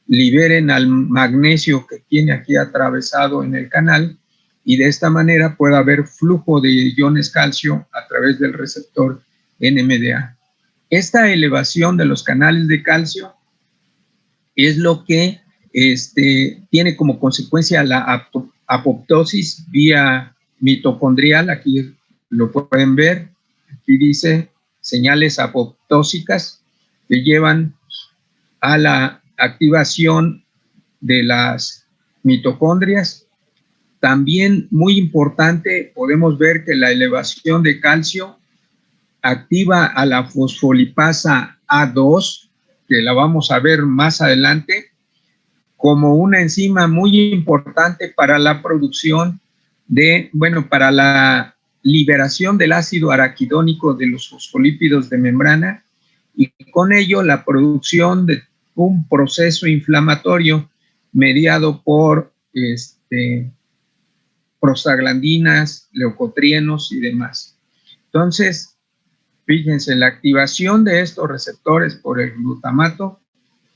liberen al magnesio que tiene aquí atravesado en el canal, y de esta manera pueda haber flujo de iones calcio a través del receptor NMDA. esta elevación de los canales de calcio es lo que tiene como consecuencia la apoptosis vía mitocondrial. Aquí lo pueden ver. Aquí dice señales apoptósicas que llevan a la activación de las mitocondrias. También muy importante, podemos ver que la elevación de calcio activa a la fosfolipasa A2, que la vamos a ver más adelante, como una enzima muy importante para la producción para la liberación del ácido araquidónico de los fosfolípidos de membrana y con ello la producción de un proceso inflamatorio mediado por prostaglandinas, leucotrienos y demás. Entonces, fíjense, la activación de estos receptores por el glutamato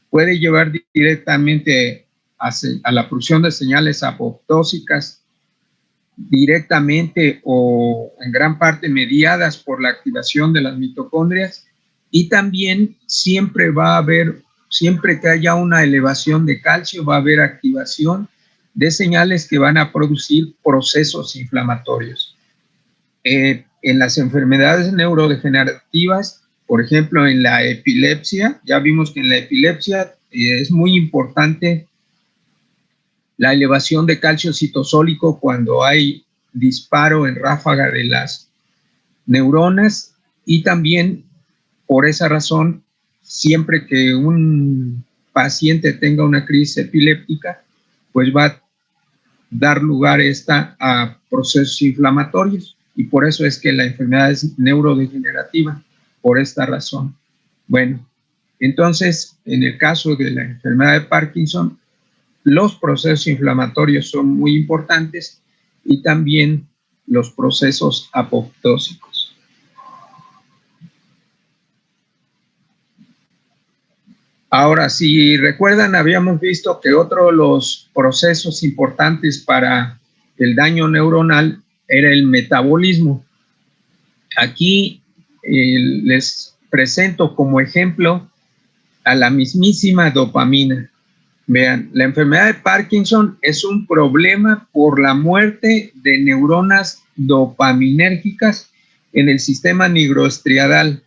puede llevar directamente a la producción de señales apoptósicas directamente o en gran parte mediadas por la activación de las mitocondrias, y también siempre que haya una elevación de calcio, va a haber activación de señales que van a producir procesos inflamatorios. En las enfermedades neurodegenerativas, por ejemplo, en la epilepsia, ya vimos que en la epilepsia es muy importante la elevación de calcio citosólico cuando hay disparo en ráfaga de las neuronas, y también por esa razón, siempre que un paciente tenga una crisis epiléptica, pues va a dar lugar a procesos inflamatorios, y por eso es que la enfermedad es neurodegenerativa, por esta razón. Bueno, entonces, en el caso de la enfermedad de Parkinson, los procesos inflamatorios son muy importantes y también los procesos apoptósicos. Ahora, si recuerdan, habíamos visto que otro de los procesos importantes para el daño neuronal era el metabolismo. Aquí les presento como ejemplo a la mismísima dopamina. Vean, la enfermedad de Parkinson es un problema por la muerte de neuronas dopaminérgicas en el sistema nigroestriadal.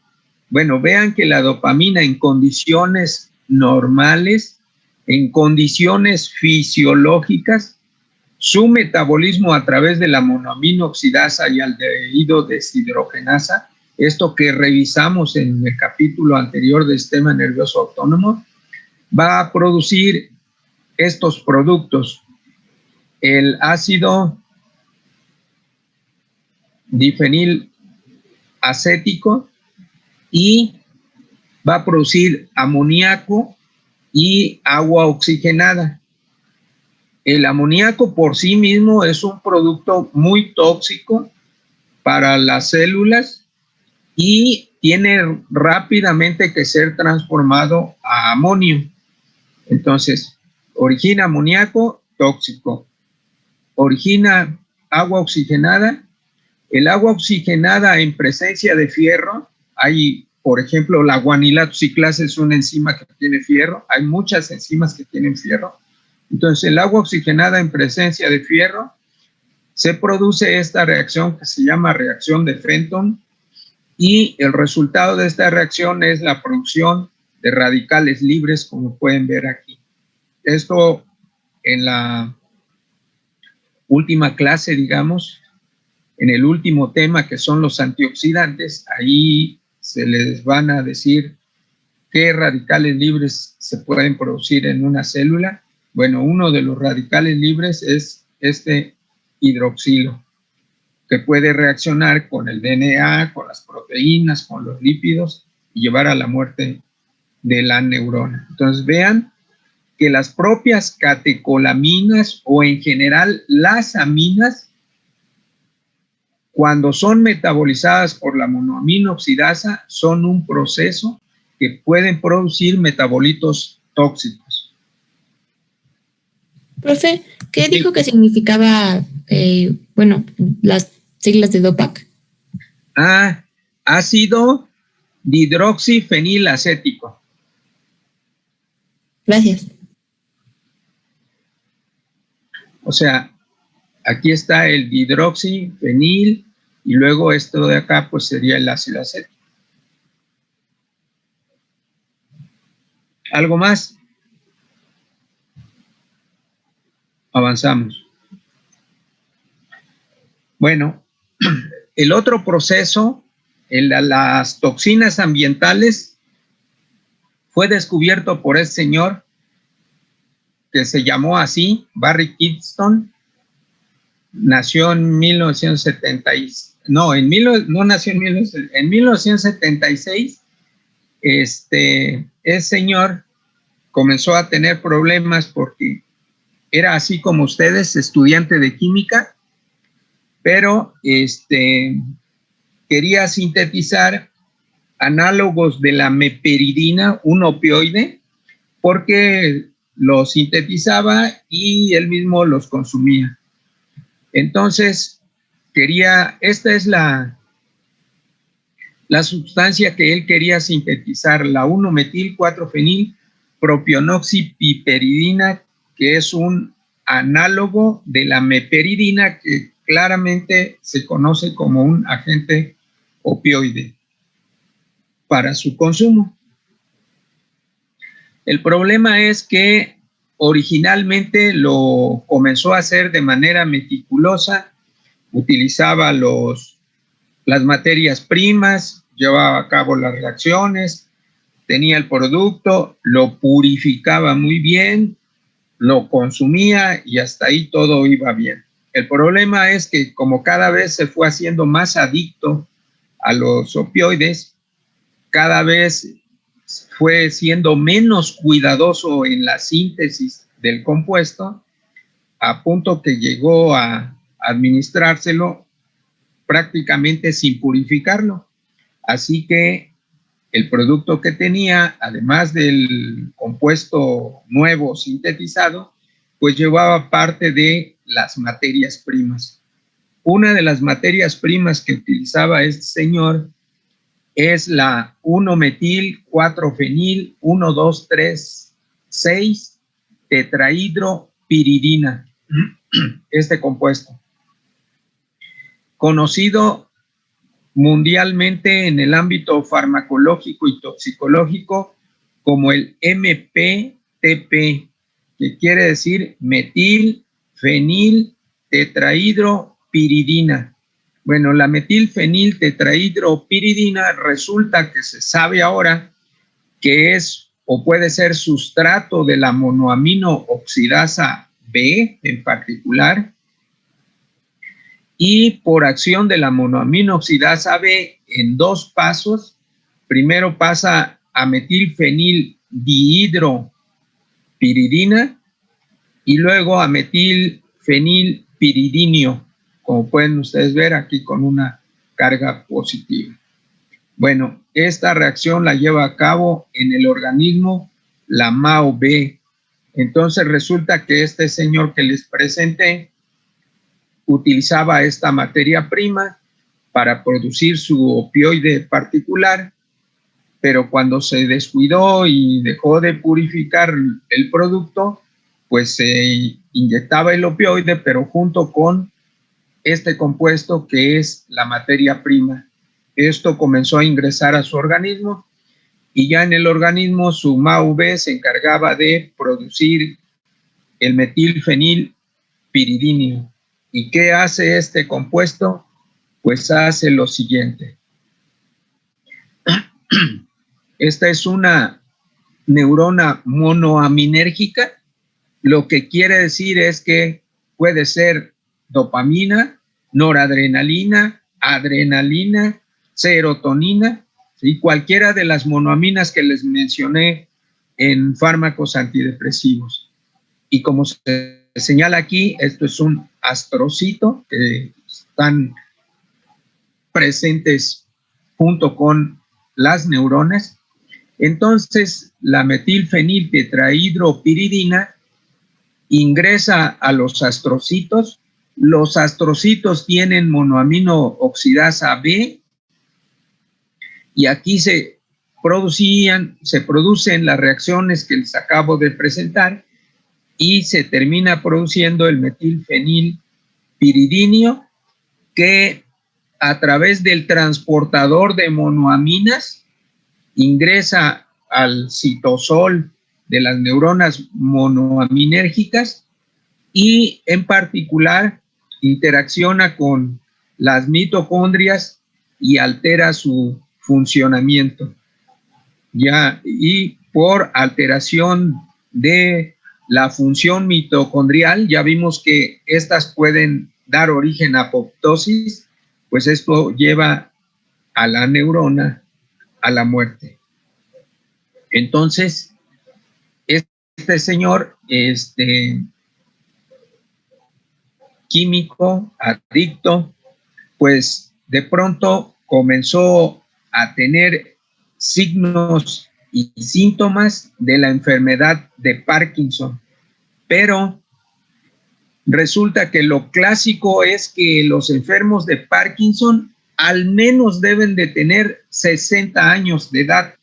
Bueno, vean que la dopamina en condiciones normales, en condiciones fisiológicas, su metabolismo a través de la monoamino oxidasa y aldehído deshidrogenasa, esto que revisamos en el capítulo anterior del sistema nervioso autónomo, va a producir estos productos: el ácido difenil acético, y va a producir amoníaco y agua oxigenada. El amoníaco por sí mismo es un producto muy tóxico para las células y tiene rápidamente que ser transformado a amonio. Entonces, origina amoníaco, tóxico. Origina agua oxigenada. El agua oxigenada en presencia de fierro, hay, por ejemplo, la guanilato ciclasa es una enzima que tiene fierro. Hay muchas enzimas que tienen fierro. Entonces, el agua oxigenada en presencia de fierro, se produce esta reacción que se llama reacción de Fenton, y el resultado de esta reacción es la producción de radicales libres, como pueden ver aquí. Esto en la última clase, digamos, en el último tema, que son los antioxidantes, ahí se les van a decir qué radicales libres se pueden producir en una célula. Bueno, uno de los radicales libres es este hidroxilo, que puede reaccionar con el DNA, con las proteínas, con los lípidos y llevar a la muerte de la neurona. Entonces vean que las propias catecolaminas, o en general las aminas, cuando son metabolizadas por la monoamino oxidasa, son un proceso que pueden producir metabolitos tóxicos. Profe, ¿qué dijo que significaba, las siglas de DOPAC? Ácido dihidroxifenilacético. Gracias. O sea, aquí está el dihidroxifenil y luego esto de acá pues sería el ácido acético. ¿Algo más? Avanzamos. Bueno, el otro proceso, las toxinas ambientales, fue descubierto por este señor que se llamó así, Barry Kingston. Nació en 1976. En 1976. Ese señor comenzó a tener problemas porque era así como ustedes, estudiante de química, pero quería sintetizar análogos de la meperidina, un opioide, porque los sintetizaba y él mismo los consumía. Entonces, esta es la sustancia que él quería sintetizar, la 1-metil-4-fenil-propionoxipiperidina, que es un análogo de la meperidina que claramente se conoce como un agente opioide para su consumo. El problema es que originalmente lo comenzó a hacer de manera meticulosa, utilizaba las materias primas, llevaba a cabo las reacciones, tenía el producto, lo purificaba muy bien, lo consumía y hasta ahí todo iba bien. El problema es que como cada vez se fue haciendo más adicto a los opioides, cada vez fue siendo menos cuidadoso en la síntesis del compuesto, a punto que llegó a administrárselo prácticamente sin purificarlo. Así que el producto que tenía, además del compuesto nuevo sintetizado, pues llevaba parte de las materias primas. Una de las materias primas que utilizaba este señor es la 1-metil-4-fenil-1,2,3,6 tetrahidropiridina, este compuesto, conocido mundialmente en el ámbito farmacológico y toxicológico como el MPTP, que quiere decir metil-fenil-tetrahidropiridina. Bueno, la metilfeniltetrahidropiridina resulta que se sabe ahora que es o puede ser sustrato de la monoamino oxidasa B en particular, y por acción de la monoamino oxidasa B en dos pasos, primero pasa a metilfenildihidropiridina y luego a metilfenilpiridinio, como pueden ustedes ver aquí con una carga positiva. Bueno, esta reacción la lleva a cabo en el organismo la MAO-B. Entonces resulta que este señor que les presenté utilizaba esta materia prima para producir su opioide particular, pero cuando se descuidó y dejó de purificar el producto, pues se inyectaba el opioide, pero junto con este compuesto que es la materia prima. Esto comenzó a ingresar a su organismo y ya en el organismo su MAO-B se encargaba de producir el metilfenilpiridinio. ¿Y qué hace este compuesto? Pues hace lo siguiente. Esta es una neurona monoaminérgica. Lo que quiere decir es que puede ser dopamina, noradrenalina, adrenalina, serotonina, y cualquiera de las monoaminas que les mencioné en fármacos antidepresivos. Y como se señala aquí, esto es un astrocito que están presentes junto con las neuronas. Entonces, la metilfeniltetrahidropiridina ingresa a los astrocitos. Los astrocitos tienen monoamino oxidasa B y aquí se producen las reacciones que les acabo de presentar y se termina produciendo el metilfenilpiridinio, que a través del transportador de monoaminas ingresa al citosol de las neuronas monoaminérgicas y en particular interacciona con las mitocondrias y altera su funcionamiento. Y por alteración de la función mitocondrial, ya vimos que estas pueden dar origen a apoptosis, pues esto lleva a la neurona a la muerte. Entonces, este señor, químico, adicto, pues de pronto comenzó a tener signos y síntomas de la enfermedad de Parkinson, pero resulta que lo clásico es que los enfermos de Parkinson al menos deben de tener 60 años de edad.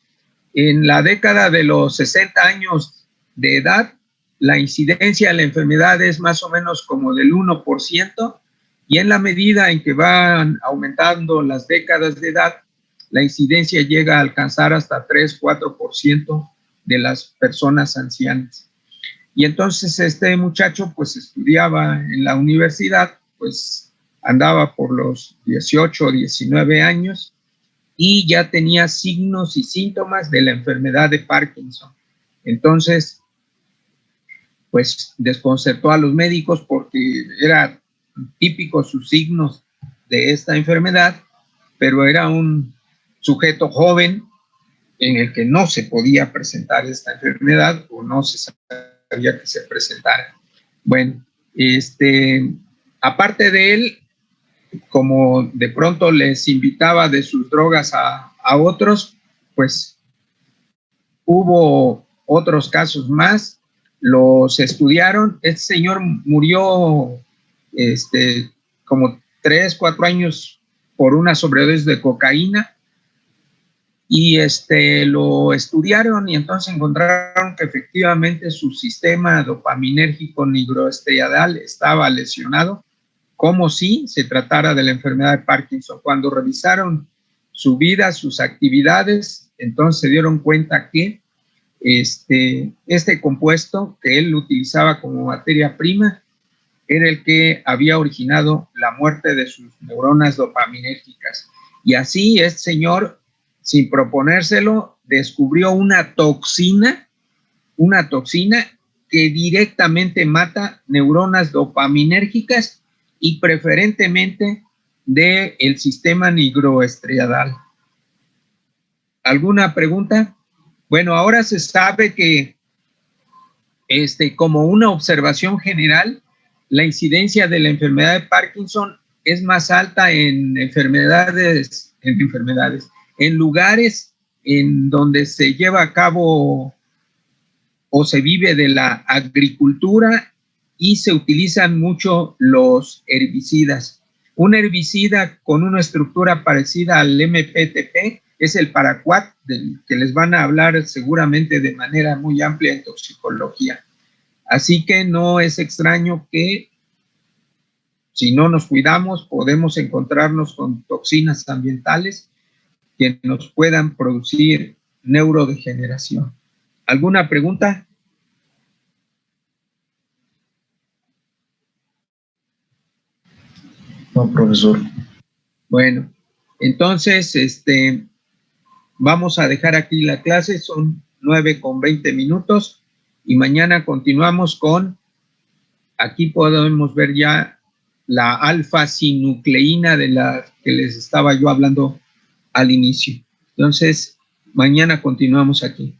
En la década de los 60 años de edad, la incidencia de la enfermedad es más o menos como del 1%, y en la medida en que van aumentando las décadas de edad, la incidencia llega a alcanzar hasta 3-4% de las personas ancianas. Y entonces este muchacho pues estudiaba en la universidad, pues andaba por los 18 o 19 años y ya tenía signos y síntomas de la enfermedad de Parkinson. Entonces, pues desconcertó a los médicos porque era típico sus signos de esta enfermedad, pero era un sujeto joven en el que no se podía presentar esta enfermedad o no se sabía que se presentara. Bueno, aparte de él, como de pronto les invitaba de sus drogas a otros, pues hubo otros casos más, los estudiaron. Este señor murió como 3-4 años por una sobredosis de cocaína, y lo estudiaron y entonces encontraron que efectivamente su sistema dopaminérgico nigroestriadal estaba lesionado, como si se tratara de la enfermedad de Parkinson. Cuando revisaron su vida, sus actividades, entonces se dieron cuenta que este compuesto que él utilizaba como materia prima era el que había originado la muerte de sus neuronas dopaminérgicas. Y así este señor, sin proponérselo, descubrió una toxina que directamente mata neuronas dopaminérgicas y preferentemente del sistema nigroestriadal. ¿Alguna pregunta? Bueno, ahora se sabe que como una observación general, la incidencia de la enfermedad de Parkinson es más alta en lugares en donde se lleva a cabo o se vive de la agricultura y se utilizan mucho los herbicidas. Un herbicida con una estructura parecida al MPTP es el paraquat, del que les van a hablar seguramente de manera muy amplia en toxicología. Así que no es extraño que si no nos cuidamos podemos encontrarnos con toxinas ambientales que nos puedan producir neurodegeneración. ¿Alguna pregunta? No, profesor. Bueno, entonces vamos a dejar aquí la clase, son 9:20 y mañana continuamos con, aquí podemos ver ya la alfa-sinucleína de la que les estaba yo hablando al inicio. Entonces, mañana continuamos aquí.